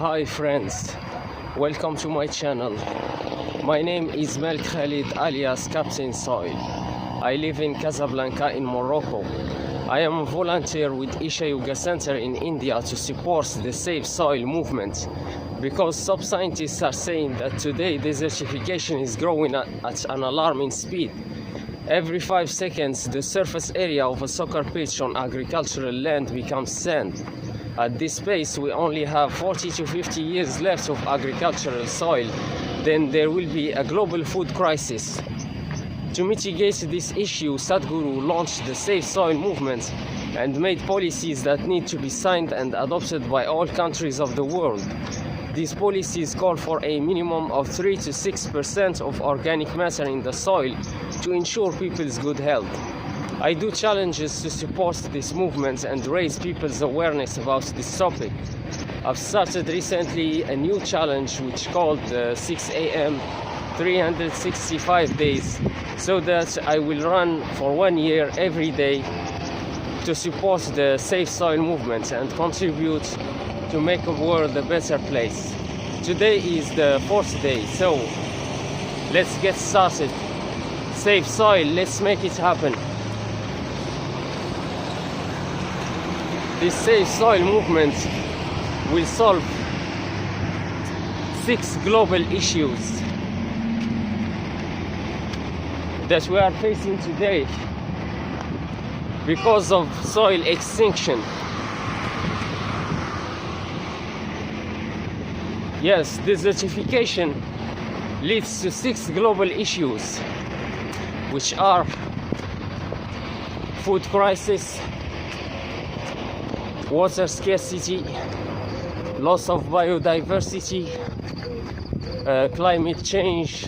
Hi friends, welcome to my channel. My name is Mel Khalid alias Captain Soil. I live in Casablanca in Morocco. I am a volunteer with Isha Yoga Center in India to support the Save Soil movement because some scientists are saying that today desertification is growing at an alarming speed. Every 5 seconds, the surface area of a soccer pitch on agricultural land becomes sand. At this pace, we only have 40 to 50 years left of agricultural soil. Then there will be a global food crisis. To mitigate this issue, Sadhguru launched the Save Soil movement and made policies that need to be signed and adopted by all countries of the world. These policies call for a minimum of 3 to 6% of organic matter in the soil to ensure people's good health. I do challenges to support this movement and raise people's awareness about this topic. I've started recently a new challenge which called 6 a.m. 365 days, so that I will run for 1 year every day to support the Save Soil movement and contribute to make the world a better place. Today is the 4th day, so let's get started. Save soil, let's make it happen. This Save Soil movement will solve 6 global issues that we are facing today because of soil extinction. Yes, desertification leads to 6 global issues, which are food crisis, water scarcity, loss of biodiversity, climate change,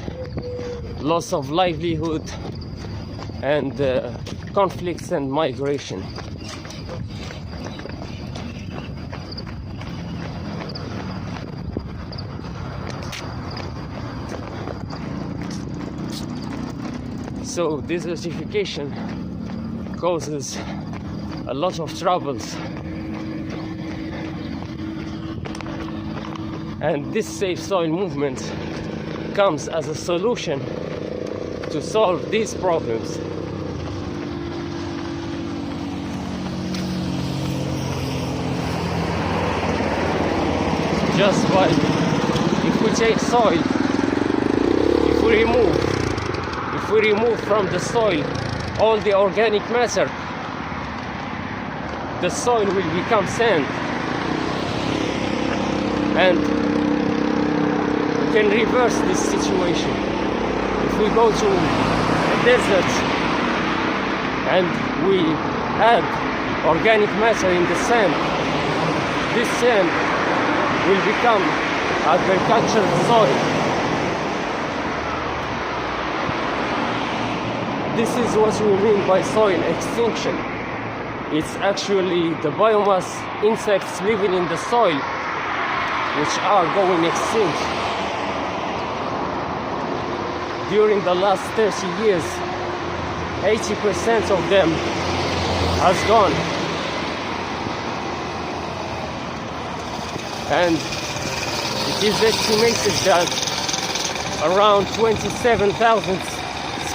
loss of livelihood, and conflicts and migration. So desertification causes a lot of troubles, and this Save Soil movement comes as a solution to solve these problems. Just by, if we take soil, if we remove from the soil all the organic matter, the soil will become sand, and we can reverse this situation. If we go to a desert and we add organic matter in the sand, this sand will become agricultural soil. This is what we mean by soil extinction. It's actually the biomass insects living in the soil which are going extinct. During the last 30 years, 80% of them has gone. And it is estimated that around 27,000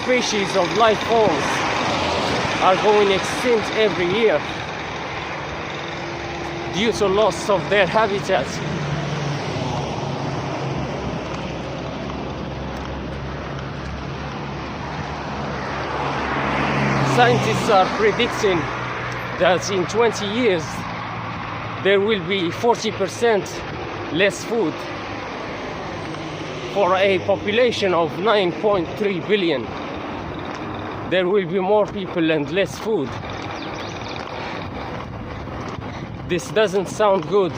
species of life forms are going extinct every year due to loss of their habitat. Scientists are predicting that in 20 years there will be 40% less food for a population of 9.3 billion. There will be more people and less food. This doesn't sound good.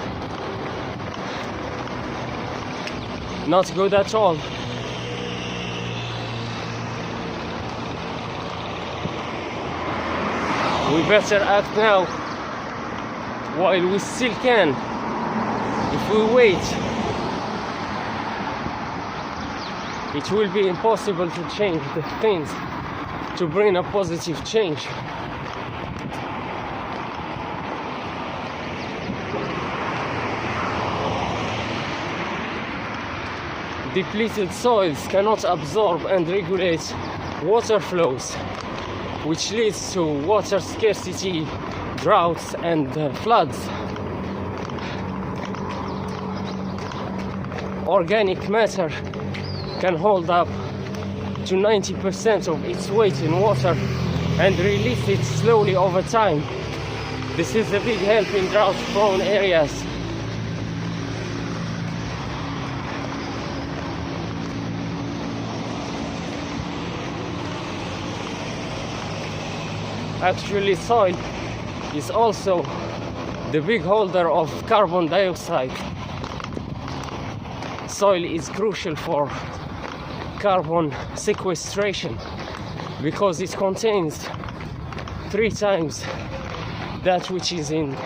Not good at all. We better act now while we still can. If we wait, it will be impossible to change the things, to bring a positive change. Depleted soils cannot absorb and regulate water flows, which leads to water scarcity, droughts, and floods. Organic matter can hold up to 90% of its weight in water and release it slowly over time. This is a big help in drought-prone areas. Actually, soil is also the big holder of carbon dioxide. Soil is crucial for carbon sequestration because it contains 3 times that which is in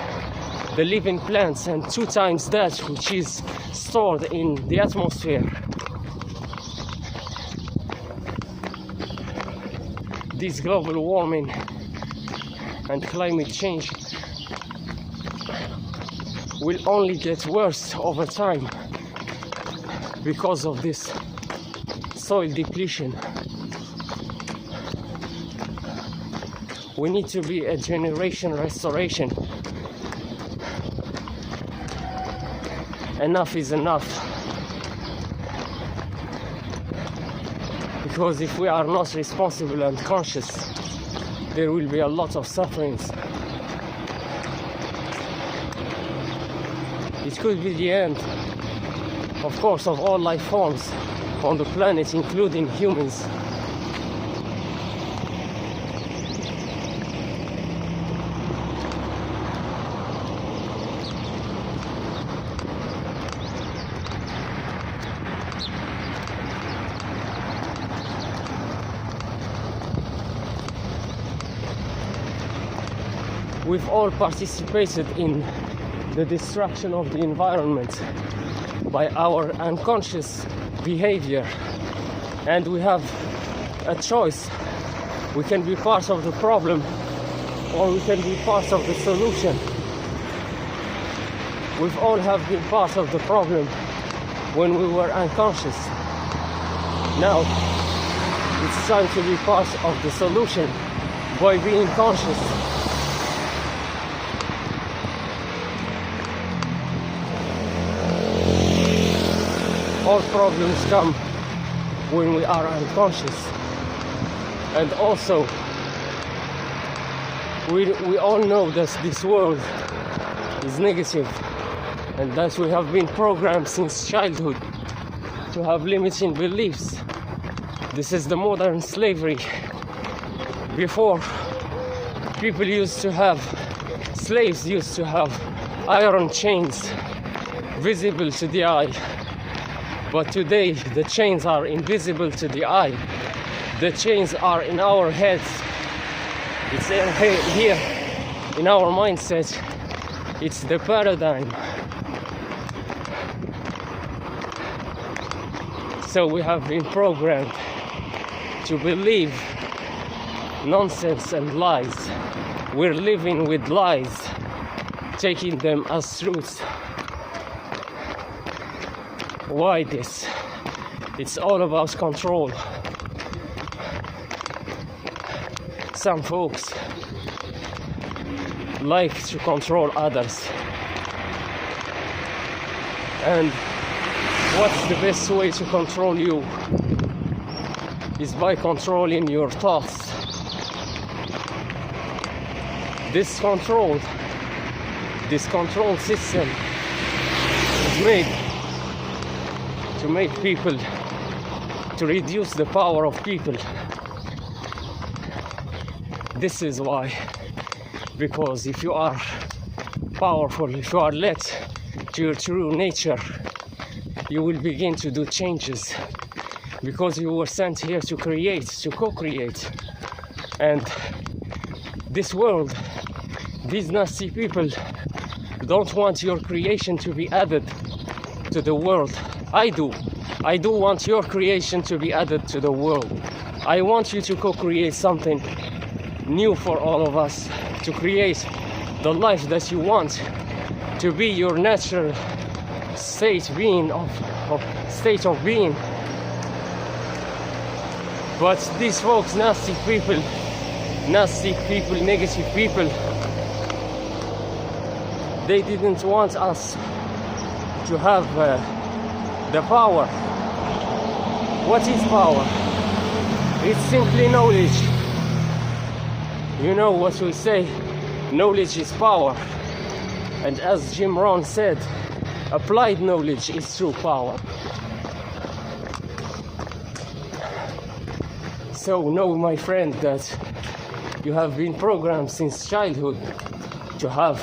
the living plants and 2 times that which is stored in the atmosphere. This global warming and climate change will only get worse over time because of this soil depletion. We need to be a generation restoration. Enough is enough. Because if we are not responsible and conscious, there will be a lot of sufferings. It could be the end, of course, of all life forms on the planet, including humans. We've all participated in the destruction of the environment by our unconscious behavior, and we have a choice. We can be part of the problem or we can be part of the solution. We've all have been part of the problem when we were unconscious. Now it's time to be part of the solution by being conscious. All problems come when we are unconscious, and also we all know that this world is negative and that we have been programmed since childhood to have limiting beliefs. This is the modern slavery. Before, slaves used to have iron chains visible to the eye. But today, the chains are invisible to the eye. The chains are in our heads. It's here, in our mindset. It's the paradigm. So we have been programmed to believe nonsense and lies. We're living with lies, taking them as truths. Why this? It's all about control. Some folks like to control others. And what's the best way to control you? Is by controlling your thoughts. This control system is made to make people, to reduce the power of people. This is why, because if you are powerful, if you are led to your true nature, you will begin to do changes, because you were sent here to create, to co-create. And this world, these nasty people don't want your creation to be added to the world. I do want your creation to be added to the world. I want you to co-create something new for all of us, to create the life that you want, to be your natural state of being. But these folks, nasty people, negative people, they didn't want us to have the power. What is power? It's simply knowledge. You know what we say, knowledge is power. And as Jim Rohn said, applied knowledge is true power. So know, my friend, that you have been programmed since childhood to have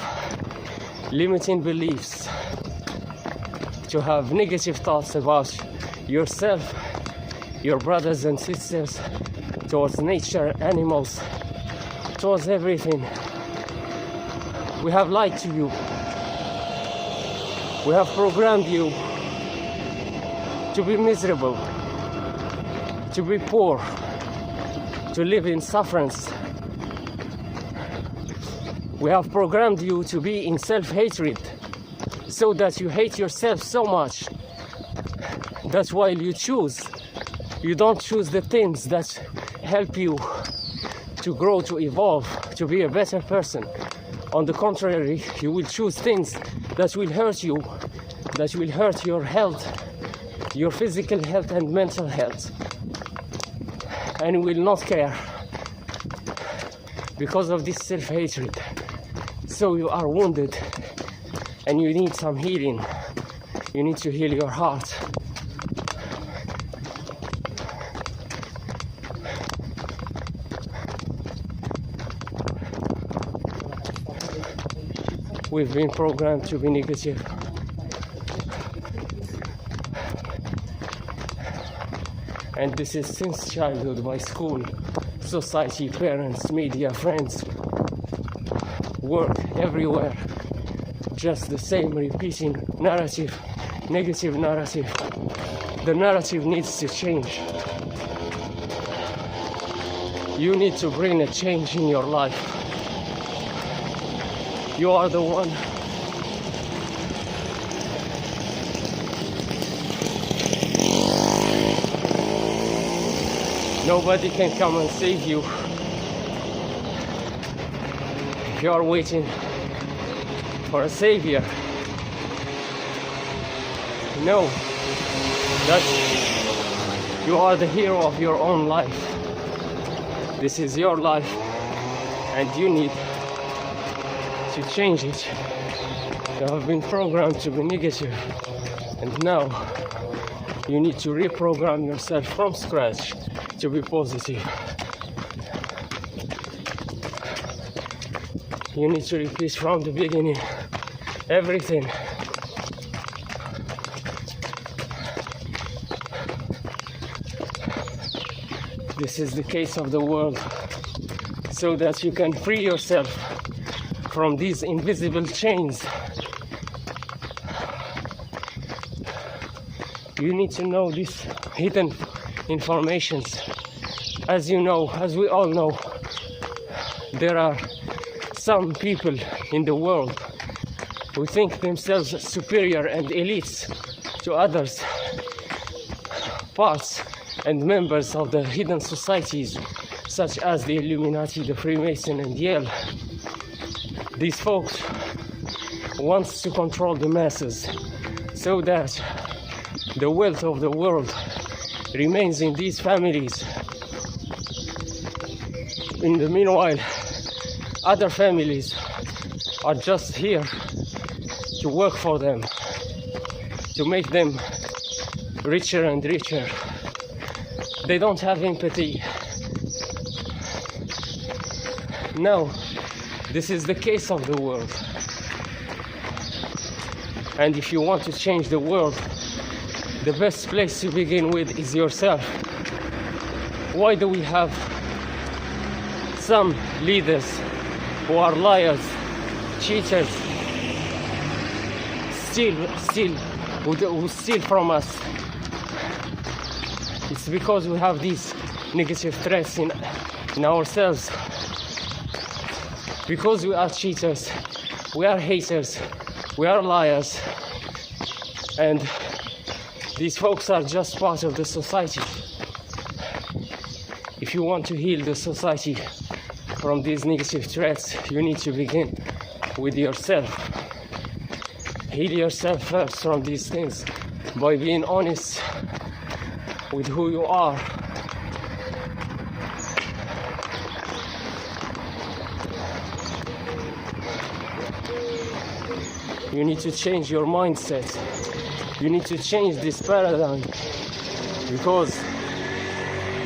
limiting beliefs, to have negative thoughts about yourself, your brothers and sisters, towards nature, animals, towards everything. We have lied to you. We have programmed you to be miserable, to be poor, to live in sufferance. We have programmed you to be in self-hatred, so that you hate yourself so much that while you don't choose the things that help you to grow, to evolve, to be a better person. On the contrary, you will choose things that will hurt you, that will hurt your health, your physical health and mental health, and you will not care because of this self-hatred. So you are wounded and you need some healing. You need to heal your heart. We've been programmed to be negative. And this is since childhood, by school, society, parents, media, friends, work, everywhere. Just the same repeating narrative, negative narrative. The narrative needs to change. You need to bring a change in your life. You are the one. Nobody can come and save you. If you are waiting for a savior, know that you are the hero of your own life. This is your life, and you need to change it. You have been programmed to be negative, and now you need to reprogram yourself from scratch to be positive. You need to repeat from the beginning everything. This is the case of the world, so that you can free yourself from these invisible chains. You need to know these hidden informations. As you know, as we all know, there are some people in the world who think themselves superior and elites to others, parts and members of the hidden societies, such as the Illuminati, the Freemason, and Yale. These folks want to control the masses so that the wealth of the world remains in these families. In the meanwhile, other families are just here to work for them, to make them richer and richer. They don't have empathy. Now, this is the case of the world. And if you want to change the world, the best place to begin with is yourself. Why do we have some leaders who are liars, cheaters, who steal from us? It's because we have these negative threats in ourselves. Because we are cheaters, we are haters, we are liars. And these folks are just part of the society. If you want to heal the society from these negative threats, you need to begin with yourself. Heal yourself first from these things by being honest with who you are. You need to change your mindset. You need to change this paradigm, because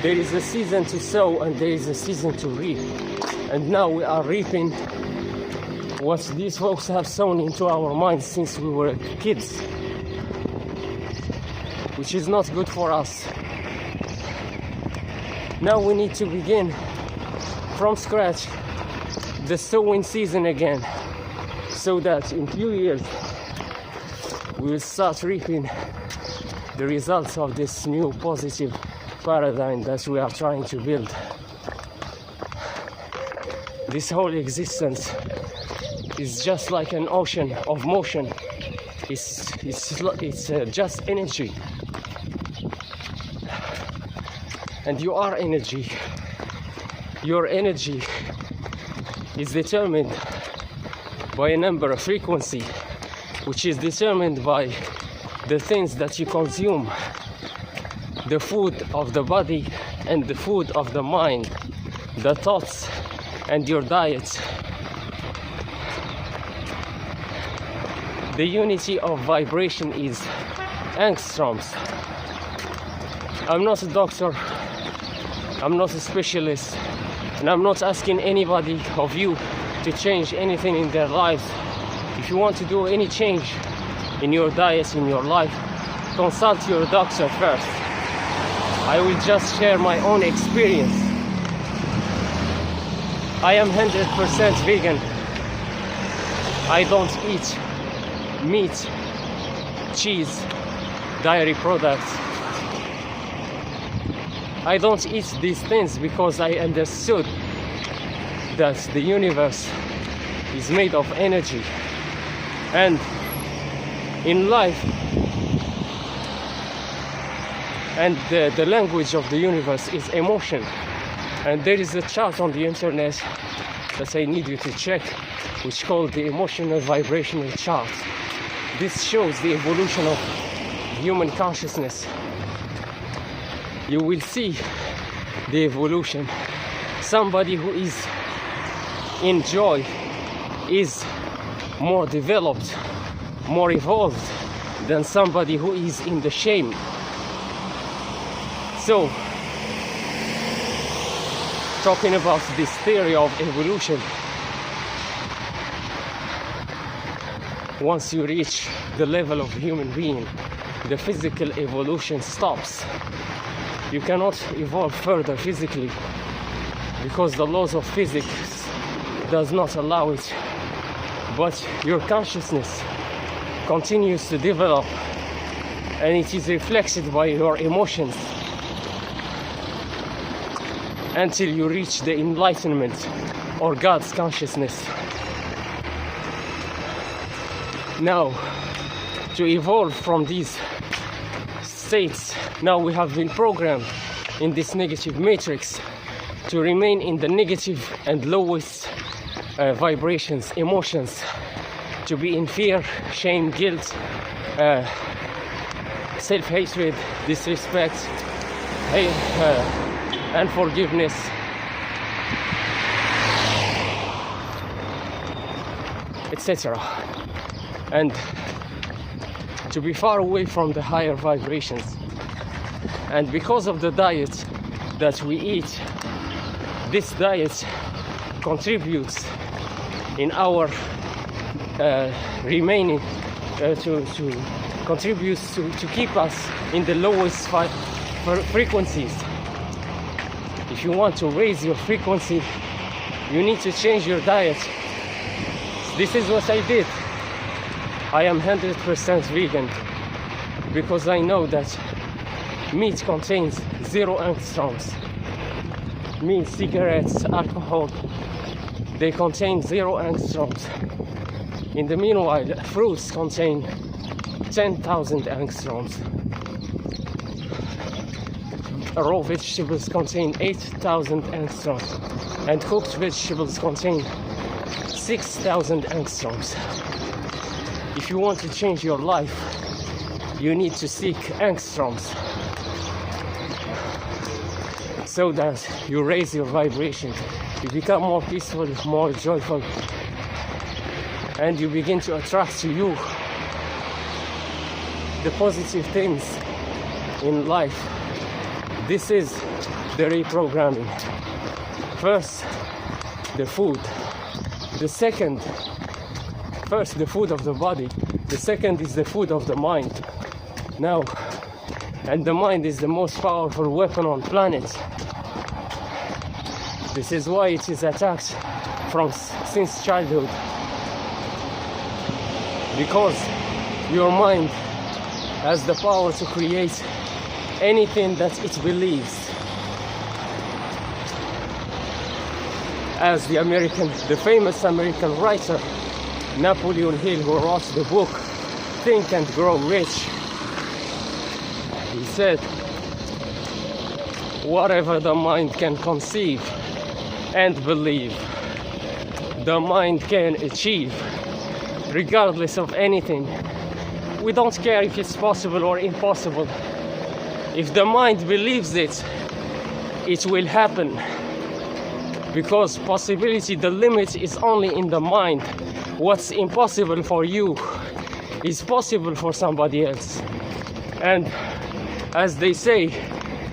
there is a season to sow and there is a season to reap. And now we are reaping what these folks have sown into our minds since we were kids, which is not good for us. Now we need to begin from scratch the sowing season again, so that in few years we will start reaping the results of this new positive paradigm that we are trying to build. This whole existence is just like an ocean of motion. It's just energy, and you are energy. Your energy is determined by a number, of frequency, which is determined by the things that you consume, the food of the body and the food of the mind, the thoughts and your diet. The unity of vibration is angstroms. I'm not a doctor, I'm not a specialist, and I'm not asking anybody of you to change anything in their lives. If you want to do any change in your diet, in your life, consult your doctor first. I will just share my own experience. I am 100% vegan. I don't eat meat, cheese, dairy products. I don't eat these things because I understood that the universe is made of energy, and in life, and the language of the universe is emotion. And there is a chart on the internet that I need you to check, which is called the emotional vibrational chart. This shows the evolution of human consciousness. You will see the evolution. Somebody who is in joy is more developed, more evolved than somebody who is in the shame. So, talking about this theory of evolution, once you reach the level of human being, the physical evolution stops. You cannot evolve further physically because the laws of physics does not allow it. But your consciousness continues to develop, and it is reflected by your emotions until you reach the enlightenment or God's consciousness. Now, to evolve from these states, now we have been programmed in this negative matrix to remain in the negative and lowest vibrations, emotions, to be in fear, shame, guilt, self-hatred, disrespect, unforgiveness, etc. And to be far away from the higher vibrations. And because of the diet that we eat, this diet contributes in our remaining contributes to keep us in the lowest frequencies. If you want to raise your frequency, you need to change your diet. This is what I did. I am 100% vegan because I know that meat contains 0 angstroms. Meat, cigarettes, alcohol, they contain 0 angstroms. In the meanwhile, fruits contain 10,000 angstroms. Raw vegetables contain 8,000 angstroms, and cooked vegetables contain 6,000 angstroms. If you want to change your life, you need to seek angstroms so that you raise your vibration, you become more peaceful, more joyful, and you begin to attract to you the positive things in life. This is the reprogramming. First, the food. First the food of the body. The second is the food of the mind. Now, and the mind is the most powerful weapon on planet. This is why it is attacked since childhood. Because your mind has the power to create anything that it believes. As the famous American writer Napoleon Hill, who wrote the book Think and Grow Rich, he said, whatever the mind can conceive and believe, the mind can achieve, regardless of anything. We don't care if it's possible or impossible. If the mind believes it, it will happen. Because possibility, the limit is only in the mind. What's impossible for you is possible for somebody else. And as they say,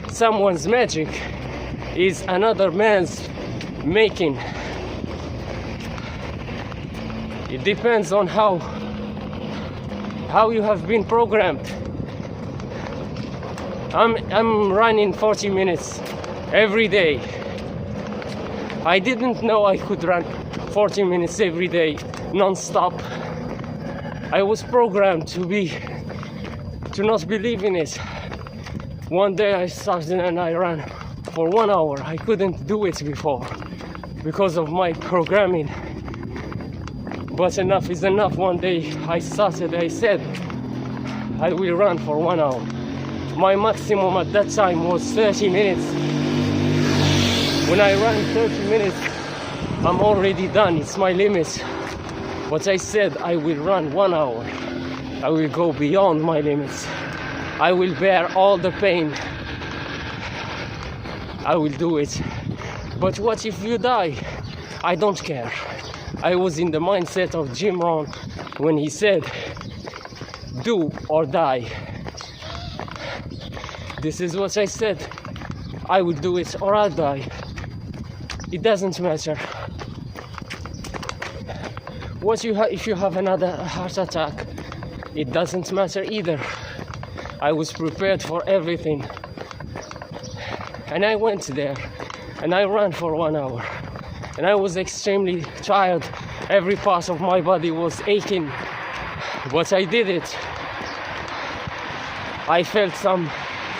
someone's magic is another man's making. It depends on how you have been programmed. I'm running 40 minutes every day. I didn't know I could run 40 minutes every day, non-stop. I was programmed to not believe in it. One day I started and I ran for 1 hour. I couldn't do it before because of my programming. But enough is enough. One day I said I will run for 1 hour. My maximum at that time was 30 minutes. When I ran 30 minutes, I'm already done. It's my limit. But I said I will run 1 hour. I will go beyond my limits. I will bear all the pain. I will do it. But what if you die? I don't care. I was in the mindset of Jim Rohn when he said, do or die. This is what I said. I will do it or I'll die. It doesn't matter. If you have another heart attack, it doesn't matter either. I was prepared for everything. And I went there and I ran for 1 hour. And I was extremely tired. Every part of my body was aching. But I did it. I felt some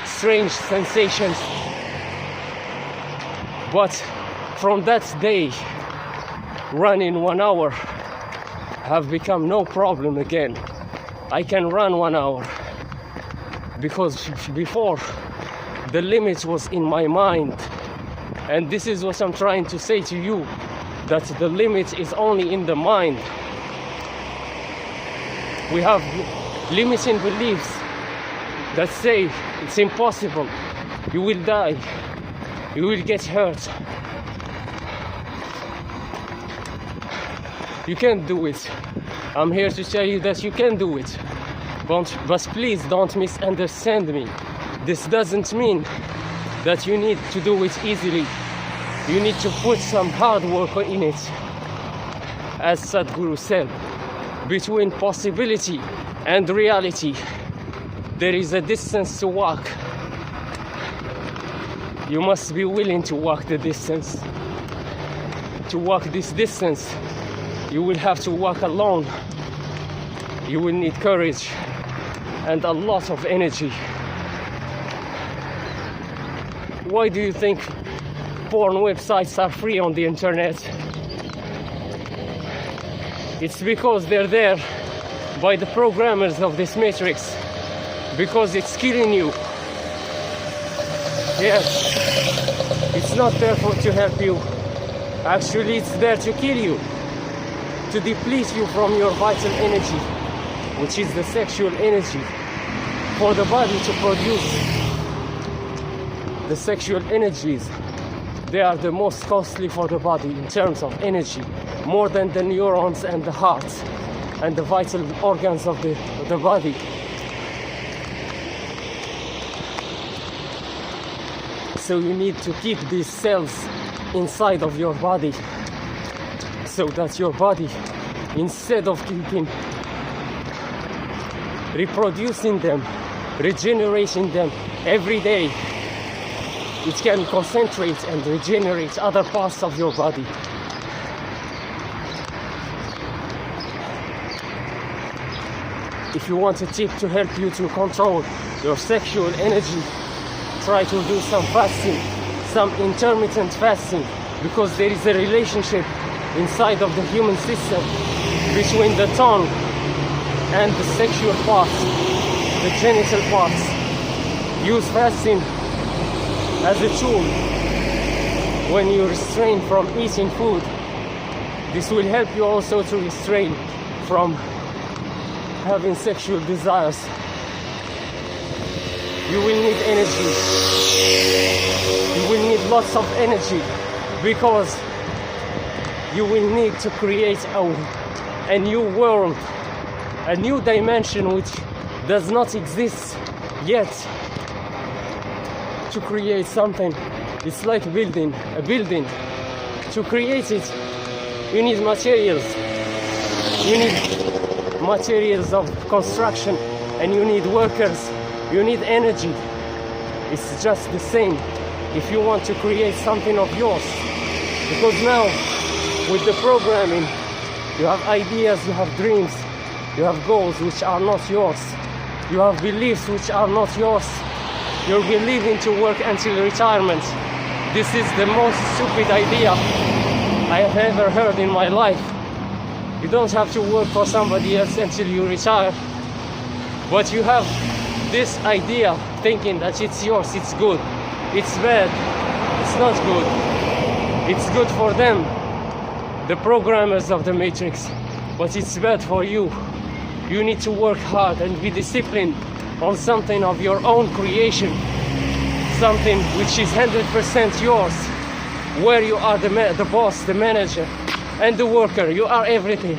strange sensations. But from that day, running 1 hour have become no problem again. I can run 1 hour. Because before, the limit was in my mind. And this is what I'm trying to say to you, that the limit is only in the mind. We have limiting beliefs that say it's impossible, you will die, you will get hurt, you can't do it. I'm here to tell you that you can do it. But please don't misunderstand me. This doesn't mean that you need to do it easily. You need to put some hard work in it. As Sadhguru said, between possibility and reality, there is a distance to walk. You must be willing to walk the distance. To walk this distance, you will have to walk alone. You will need courage and a lot of energy. Why do you think porn websites are free on the internet? It's because they're there by the programmers of this matrix, because it's killing you. Yes, it's not there to help you. Actually, it's there to kill you, to deplete you from your vital energy, which is the sexual energy, for the body to produce the sexual energies. They are the most costly for the body in terms of energy, more than the neurons and the heart and the vital organs of the body. So you need to keep these cells inside of your body, so that your body, instead of keeping reproducing them, regenerating them every day, it can concentrate and regenerate other parts of your body. If you want a tip to help you to control your sexual energy, try to do some fasting, some intermittent fasting, because there is a relationship inside of the human system between the tongue and the sexual parts, the genital parts. Use fasting as a tool when you restrain from eating food. This will help you also to restrain from having sexual desires. You will need energy. You will need lots of energy, because you will need to create a new world, a new dimension which does not exist yet. To create something, it's like building a building. To create it, you need materials. You need materials of construction, and you need workers. You need energy. It's just the same if you want to create something of yours. Because now, with the programming, you have ideas, you have dreams, you have goals which are not yours. You have beliefs which are not yours. You're believing to work until retirement. This is the most stupid idea I have ever heard in my life. You don't have to work for somebody else until you retire. But you have this idea thinking that it's yours, it's good. It's bad. It's not good. It's good for them, the programmers of the matrix, but it's bad for you. You need to work hard and be disciplined on something of your own creation, something which is 100% yours, where you are the boss, the manager, and the worker. You are everything.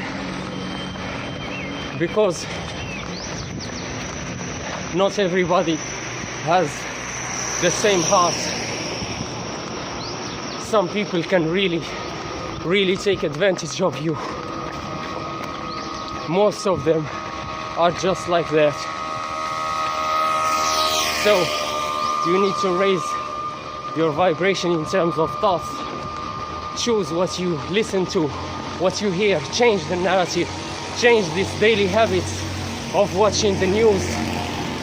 Because not everybody has the same heart. Some people can really take advantage of you. Most of them are just like that. So you need to raise your vibration in terms of thoughts. Choose what you listen to, what you hear. Change the narrative. Change these daily habits of watching the news.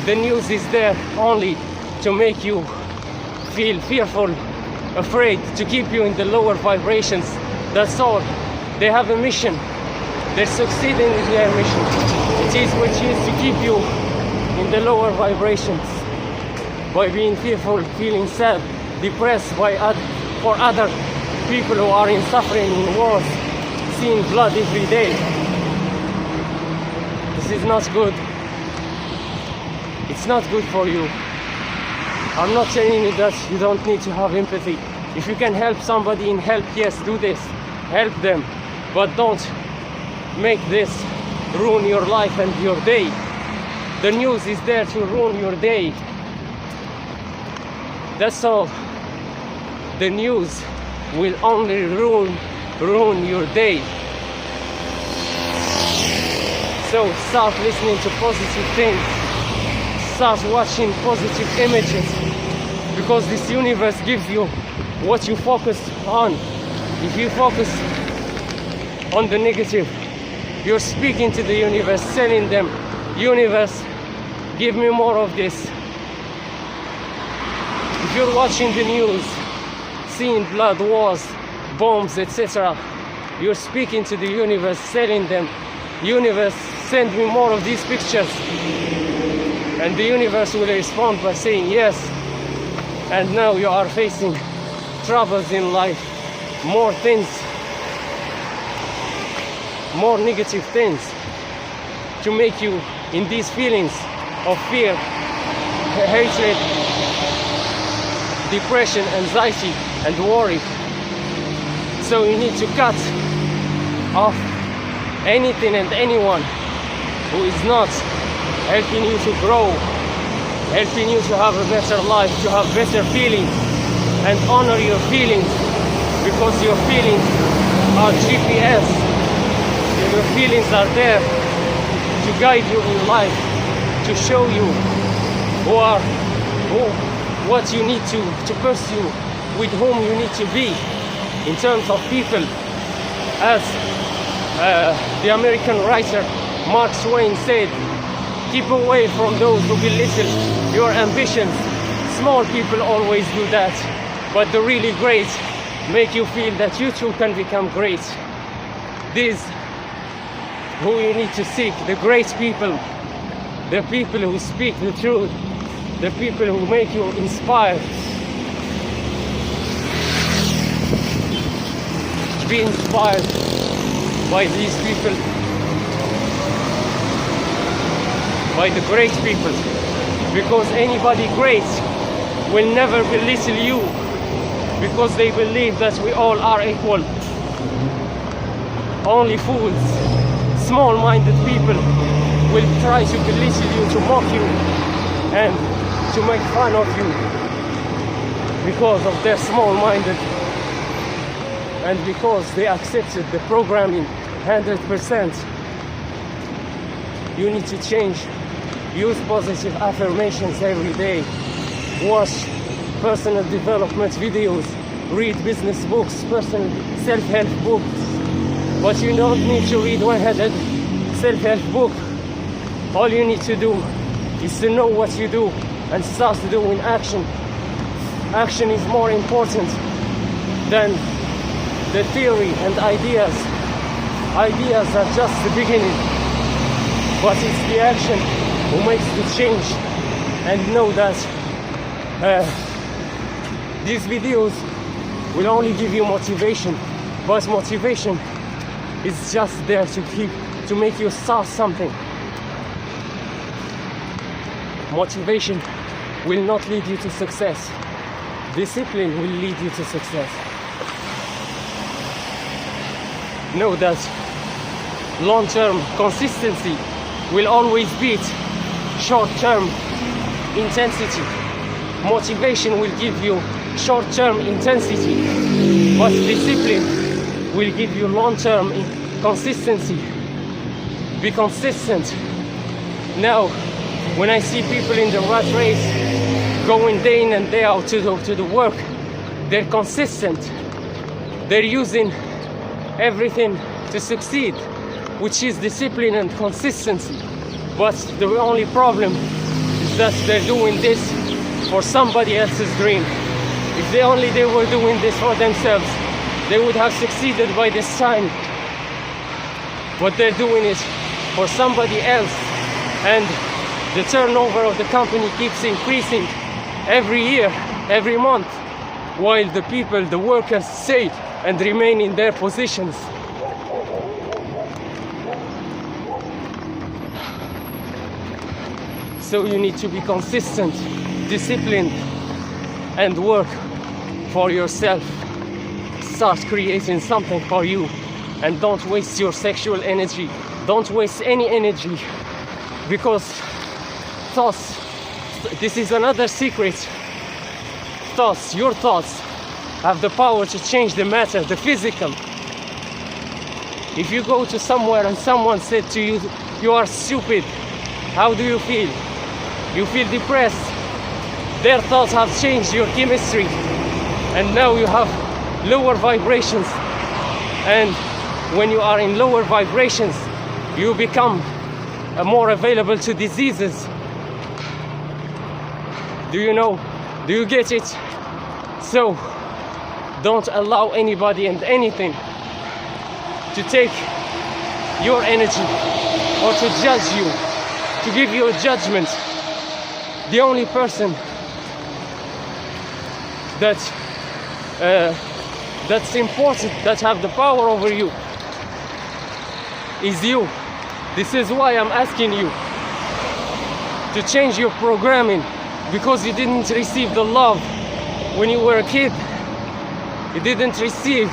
The news is there only to make you feel fearful, afraid, to keep you in the lower vibrations. That's all. They have a mission. They're succeeding in their mission. It is which is to keep you in the lower vibrations by being fearful, feeling sad, depressed for other people who are in suffering in wars, seeing blood every day. This is not good. It's not good for you. I'm not telling you that you don't need to have empathy. If you can help somebody in help, yes, do this. Help them. But don't make this ruin your life and your day. The news is there to ruin your day. That's all. The news will only ruin your day. So start listening to positive things. Start watching positive images, because this universe gives you what you focus on. If you focus on the negative, you're speaking to the universe, telling them, universe, give me more of this. If you're watching the news, seeing blood, wars, bombs, etc., you're speaking to the universe, telling them, universe, send me more of these pictures, and the universe will respond by saying yes. And now you are facing troubles in life, more things, more negative things to make you in these feelings of fear, hatred, depression, anxiety, and worry. So you need to cut off anything and anyone who is not helping you to grow, helping you to have a better life, to have better feelings, and honor your feelings, because your feelings are GPS. Your feelings are there to guide you in life, to show you what you need to pursue, with whom you need to be in terms of people. As the American writer Mark Twain said, keep away from those who belittle your ambitions. Small people always do that, but the really great make you feel that you too can become great. These who you need to seek, the great people, the people who speak the truth, the people who make you inspired. Be inspired by these people, by the great people, because anybody great will never belittle you, because they believe that we all are equal. Only fools, small-minded people will try to belittle you, to mock you, and to make fun of you because of their small-minded, and because they accepted the programming 100%. You need to change. Use positive affirmations every day. Watch personal development videos. Read business books, personal self-help books. But you don't need to read 100 self-help book. All you need to do is to know what you do and start doing action. Action is more important than the theory and ideas. Ideas are just the beginning, but it's the action who makes the change. And know that these videos will only give you motivation, but motivation is just there to make you start something. Motivation will not lead you to success. Discipline will lead you to success. Know that long-term consistency will always beat short-term intensity. Motivation will give you short-term intensity, but discipline will give you long-term consistency. Be consistent. Now, when I see people in the rat race going day in and day out to the work, they're consistent. They're using everything to succeed, which is discipline and consistency. But the only problem is that they're doing this for somebody else's dream. If they were doing this for themselves, they would have succeeded by this time. But they're doing it for somebody else, and the turnover of the company keeps increasing every year, every month, while the people, the workers, stay and remain in their positions. So you need to be consistent, disciplined, and work for yourself. Start creating something for you, and don't waste your sexual energy. Don't waste any energy, because thoughts, this is another secret. Thoughts, your thoughts, have the power to change the matter, the physical. If you go to somewhere and someone said to you, you are stupid, how do you feel? You feel depressed. Their thoughts have changed your chemistry, and now you have lower vibrations. And when you are in lower vibrations, you become more available to diseases. Do you know? Do you get it? So don't allow anybody and anything to take your energy. or to judge you, to give you a judgment. The only person that's important, that have the power over you, is you. This is why I'm asking you to change your programming, because you didn't receive the love when you were a kid. You didn't receive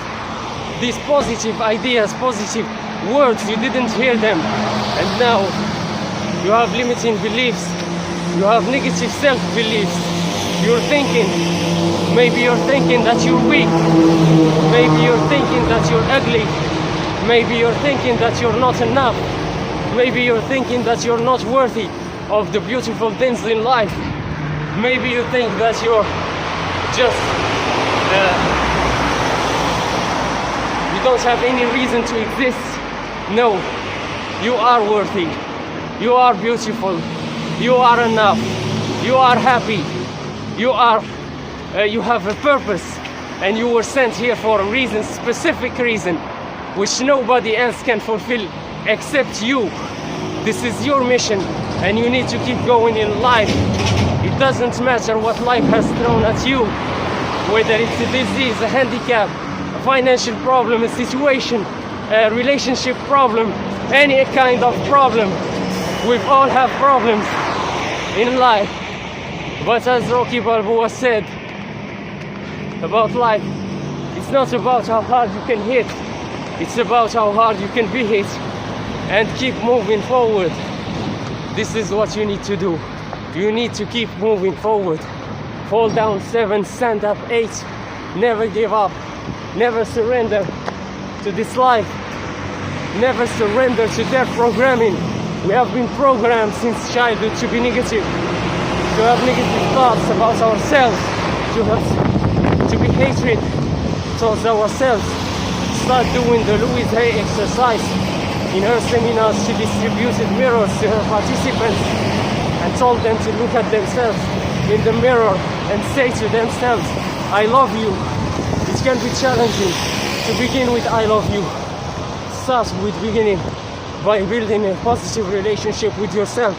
these positive ideas, positive words, you didn't hear them. And now you have limiting beliefs, you have negative self-beliefs. You're thinking, maybe you're thinking that you're weak, maybe you're thinking that you're ugly, maybe you're thinking that you're not enough, maybe you're thinking that you're not worthy of the beautiful things in life. Maybe you think that you're just you don't have any reason to exist. No, you are worthy, you are beautiful, you are enough, you are happy, you have a purpose, and you were sent here for a reason, specific reason, which nobody else can fulfill except you. This is your mission, and you need to keep going in life. It doesn't matter what life has thrown at you, whether it's a disease, a handicap, a financial problem, a situation, a relationship problem, any kind of problem. We all have problems in life. But as Rocky Balboa said about life, it's not about how hard you can hit, it's about how hard you can be hit and keep moving forward. This is what you need to do. You need to keep moving forward. Fall down 7, stand up 8. Never give up. Never surrender to this life. Never surrender to their programming. We have been programmed since childhood to be negative, to have negative thoughts about ourselves, to be hatred towards ourselves. Start doing the Louise Hay exercise. In her seminars, she distributed mirrors to her participants and told them to look at themselves in the mirror and say to themselves, I love you. It can be challenging to begin with I love you. Start with beginning by building a positive relationship with yourself,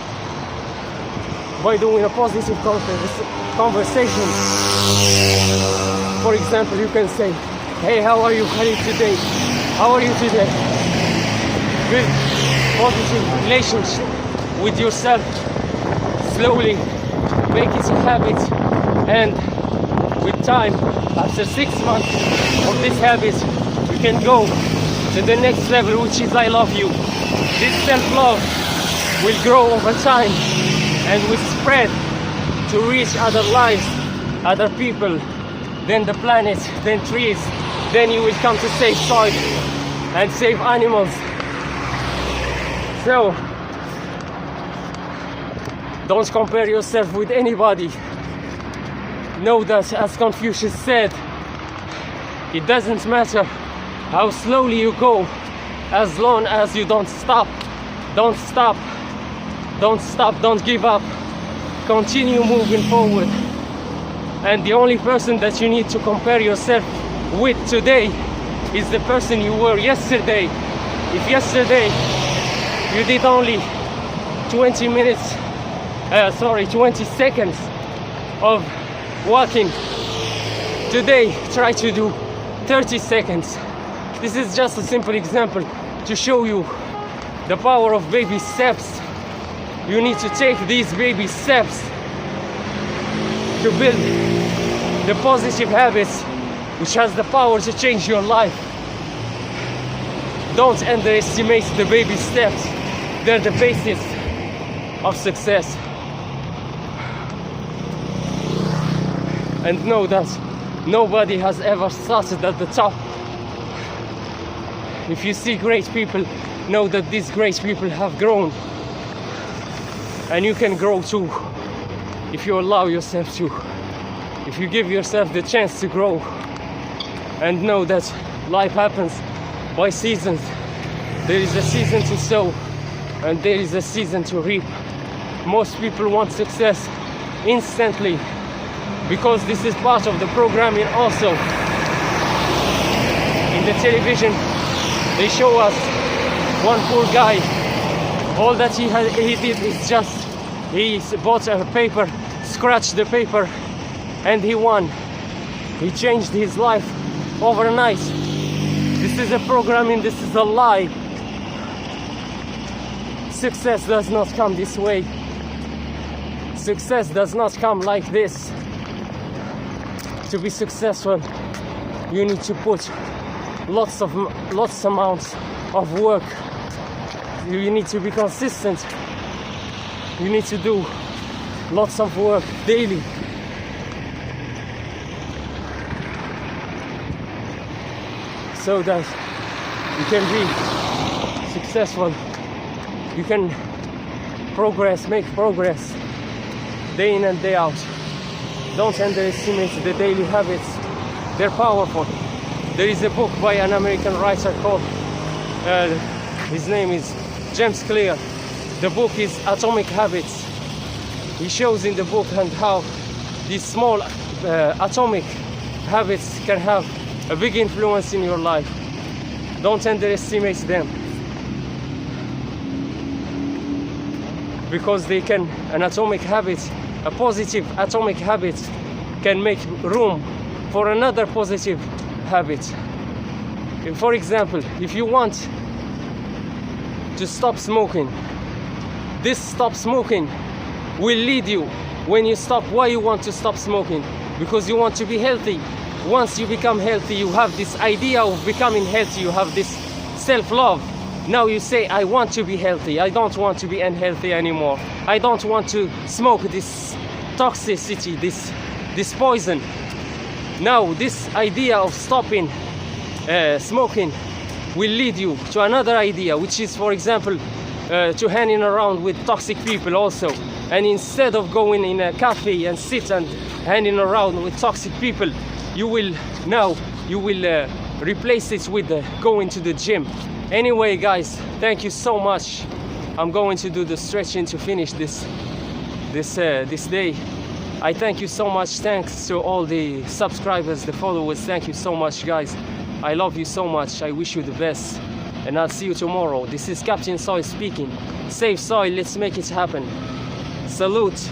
by doing a positive conversation. For example, you can say, hey, how are you, Khalid, today? How are you today? Build positive relationship with yourself. Slowly make it a habit, and with time, after 6 months of this habit, you can go to the next level, which is I love you. This self-love will grow over time and will spread to reach other lives, other people, then the planet, then trees, then you will come to save soil and save animals. So don't compare yourself with anybody. Know that, as Confucius said, it doesn't matter how slowly you go, as long as you don't stop. Don't stop. Don't stop. Don't give up. Continue moving forward. And the only person that you need to compare yourself with today is the person you were yesterday. If yesterday you did only 20 seconds of walking, today try to do 30 seconds. This is just a simple example to show you the power of baby steps. You need to take these baby steps to build the positive habits which has the power to change your life. Don't underestimate the baby steps. They're the basis of success. And know that nobody has ever started at the top. If you see great people, know that these great people have grown. And you can grow too, if you allow yourself to. If you give yourself the chance to grow. And know that life happens by seasons. There is a season to sow, and there is a season to reap. Most people want success instantly, because this is part of the programming also. In the television, they show us one poor guy All that he did is just he bought a paper, scratched the paper, and he won. He changed his life overnight. This is a programming, this is a lie. Success does not come this way. Success does not come like this. To be successful, you need to put lots amounts of work. You need to be consistent. You need to do lots of work daily. So that you can be successful. You can make progress day in and day out. Don't underestimate the daily habits. They're powerful. There is a book by an American writer called, his name is James Clear. The book is Atomic Habits. He shows in the book and how these small atomic habits can have a big influence in your life. Don't underestimate them, because they can, an atomic habit, a positive atomic habit can make room for another positive habit. For example, if you want to stop smoking, this stop smoking will lead you. When you stop, why you want to stop smoking? Because you want to be healthy. Once you become healthy, you have this idea of becoming healthy, you have this self-love. Now you say, I want to be healthy, I don't want to be unhealthy anymore. I don't want to smoke this toxicity, this poison. Now this idea of stopping smoking will lead you to another idea, which is, for example, to hanging around with toxic people also. And instead of going in a cafe and sit and hanging around with toxic people, you will replace it with going to the gym. Anyway, guys, thank you so much. I'm going to do the stretching to finish this day. I thank you so much. Thanks to all the subscribers, the followers. Thank you so much, guys. I love you so much. I wish you the best, and I'll see you tomorrow. This is Captain Soil speaking. Save soil, let's make it happen. Salute.